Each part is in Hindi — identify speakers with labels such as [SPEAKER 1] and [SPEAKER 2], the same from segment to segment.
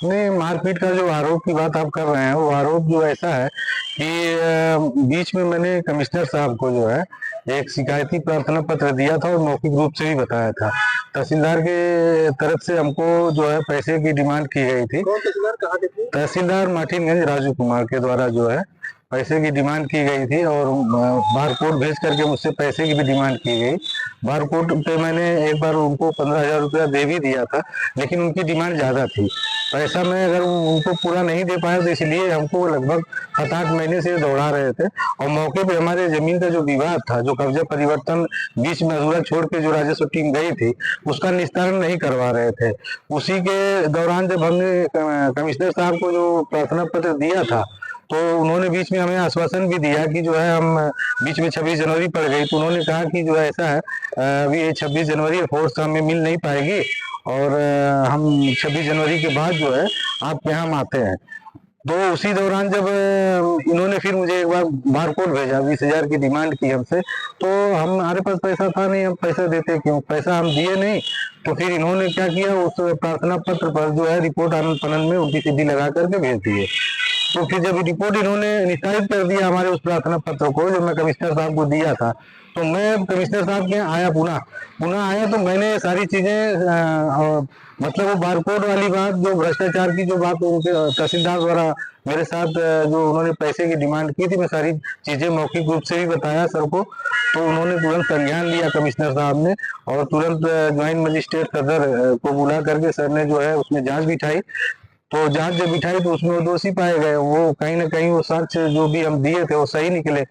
[SPEAKER 1] उसमें मारपीट का जो आरोप की बात आप कर रहे हैं, वो आरोप जो ऐसा है कि बीच में मैंने कमिश्नर साहब को जो है एक शिकायती प्रार्थना पत्र दिया था और मौखिक रूप से भी बताया था। तहसीलदार के तरफ से हमको जो है पैसे की डिमांड की गई थी।
[SPEAKER 2] कौन तहसीलदार कहाँ के थे?
[SPEAKER 1] तहसीलदार मार्टिनगंज राजू कुमार के द्वारा जो है पैसे की डिमांड की गई थी और बारकोड भेज करके मुझसे पैसे की भी डिमांड की गई। बारकोड पे मैंने एक बार उनको 15,000 रुपया दे भी दिया था, लेकिन उनकी डिमांड ज़्यादा थी। पैसा मैं अगर उनको पूरा नहीं दे पाया तो इसलिए हमको लगभग 7-8 महीने से दौड़ा रहे थे और मौके पे हमारे जमीन का जो विवाद था, जो कब्जा परिवर्तन बीच में अधूरा छोड़ के जो राजस्व टीम गई थी, उसका निस्तारण नहीं करवा रहे थे। उसी के दौरान जब हमने कमिश्नर साहब को जो प्रार्थना पत्र दिया था, तो उन्होंने बीच में हमें आश्वासन भी दिया कि जो है हम बीच में 26 जनवरी पड़ गई, तो उन्होंने कहा कि जो है ऐसा है अभी ये 26 जनवरी फोर्स हमें मिल नहीं पाएगी और हम 26 जनवरी के बाद जो है आपके यहाँ हम आते हैं। तो उसी दौरान जब इन्होंने फिर मुझे एक बार बारकोड भेजा, 20,000 की डिमांड की हमसे, तो हमारे पास पैसा था नहीं, हम पैसा देते क्यों, पैसा हम दिए नहीं। तो फिर इन्होंने क्या किया, उस प्रार्थना पत्र पर जो है रिपोर्ट आनंद फनन में उनकी सीधी लगा करके भेज दिए। तो फिर जब रिपोर्ट इन्होंने निस्तारित कर दिया हमारे उस प्रार्थना पत्र को, जो मैं कमिश्नर साहब को दिया था, तो मैं कमिश्नर साहब के यहाँ आया, पुनः आया, तो मैंने सारी चीजें मतलब वो बारकोड वाली बात, जो भ्रष्टाचार की जो बात उनके तहसीलदार द्वारा मेरे साथ जो उन्होंने पैसे की डिमांड की थी, मैं सारी चीजें मौखिक रूप से भी बताया सर को। तो उन्होंने तुरंत संज्ञान लिया कमिश्नर साहब ने और तुरंत ज्वाइंट मजिस्ट्रेट सदर को बुला करके सर ने जो है उसमें जांच बिठाई। तो जांच जब बिठाई तो उसमें वो दोषी पाए गए, वो कहीं ना कहीं वो साक्ष्य जो भी हम दिए थे वो सही निकले।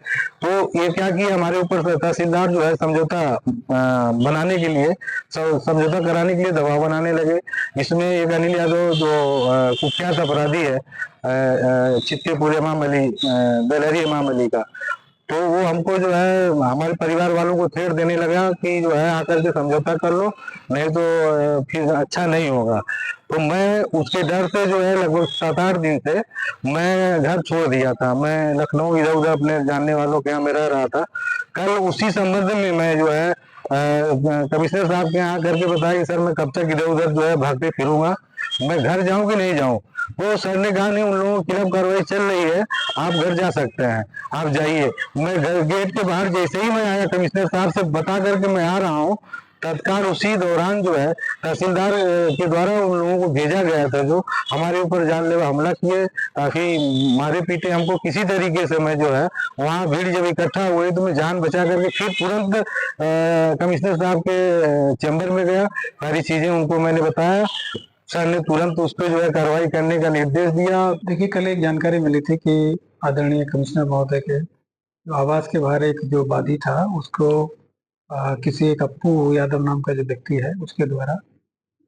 [SPEAKER 1] तो ये क्या किया, हमारे ऊपर तहसीलदार जो है समझौता बनाने के लिए, समझौता कराने के लिए दबाव बनाने लगे। इसमें एक अनिल यादव जो कुख्यात अपराधी है, चित्तेपुर इमाम अली, बेलहरी इमाम अली का, तो वो हमको जो है हमारे परिवार वालों को थ्रेट देने लगा कि जो है आकर के समझौता कर लो, नहीं तो फिर अच्छा नहीं होगा। तो मैं उसके डर से जो है लगभग 7-8 दिन से मैं घर छोड़ दिया था। मैं लखनऊ इधर उधर अपने जानने वालों के यहाँ में रह रहा था। कल उसी संबंध में मैं जो है कमिश्नर साहब के यहाँ करके बताया कि सर मैं कब तक इधर उधर जो है भागते फिरूंगा, मैं घर जाऊं कि नहीं जाऊं। वो सर ने कहा नहीं, उन लोगों के खिलाफ कार्रवाई चल रही है, आप घर जा सकते हैं, आप जाइए। मैं घर गेट के बाहर जैसे ही मैं आया, कमिश्नर साहब से बता करके मैं आ रहा हूँ, तत्काल उसी दौरान जो है तहसीलदार के द्वारा उन लोगों को भेजा गया था जो हमारे ऊपर जानलेवा हमला किए, काफी मारे पीटे हमको किसी तरीके से। मैं जो है वहाँ भीड़ जब इकट्ठा हुई तो मैं जान बचा करके फिर तुरंत कमिश्नर साहब के चैम्बर में गया, सारी चीजें उनको मैंने बताया। सर ने तुरंत उस पर जो है कार्रवाई करने का निर्देश दिया।
[SPEAKER 2] देखिए, कल एक जानकारी मिली थी कि आदरणीय कमिश्नर महोदय के जो आवास के बाहर एक जो वादी था, उसको किसी एक अप्पू यादव नाम का जो व्यक्ति है उसके द्वारा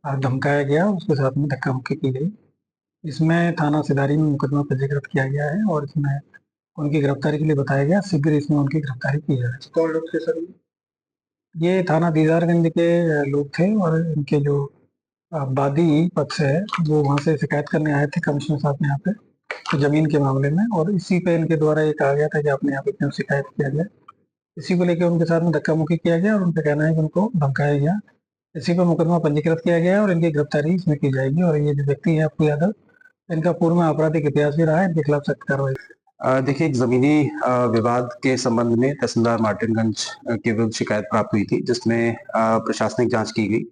[SPEAKER 2] धमकाया गया, उसके साथ में धक्का मुक्की की गई। इसमें थाना सिधारी में मुकदमा पंजीकृत किया गया है और इसमें उनकी गिरफ्तारी के लिए बताया गया, शीघ्र इसमें उनकी गिरफ्तारी की जाए। कौन लोग थे सर? ये थाना दीदारगंज के लोग थे और इनके जो वादी पक्ष है वो वहाँ से शिकायत करने आए थे कमिश्नर साहब ने यहाँ पे, तो जमीन के मामले में, और इसी पे इनके द्वारा ये कहा गया था कि आपने यहाँ पे क्यों शिकायत किया गया। इसी को लेकर उनके साथ में धक्का मुक्की किया गया और उनका कहना है कि उनको धमकाया गया। इसी पर मुकदमा पंजीकृत किया गया है और इनकी गिरफ्तारी इसमें की जाएगी। और ये जो व्यक्ति है अप्पू यादव, इनका पूर्व में आपराधिक इतिहास भी रहा है, इनके खिलाफ सख्त कार्रवाई।
[SPEAKER 3] देखिए, एक जमीनी विवाद के संबंध में तहसीलदार मार्टिनगंज के विरुद्ध शिकायत प्राप्त हुई थी, जिसमें प्रशासनिक जांच की गई।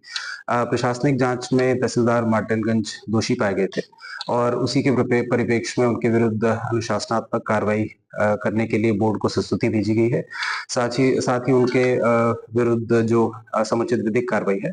[SPEAKER 3] प्रशासनिक जांच में तहसीलदार मार्टिनगंज दोषी पाए गए थे और उसी के परिप्रेक्ष्य में उनके विरुद्ध अनुशासनात्मक कार्रवाई करने के लिए बोर्ड को संस्तुति भेजी गई है। साथ ही उनके विरुद्ध जो समुचित विधिक कार्रवाई है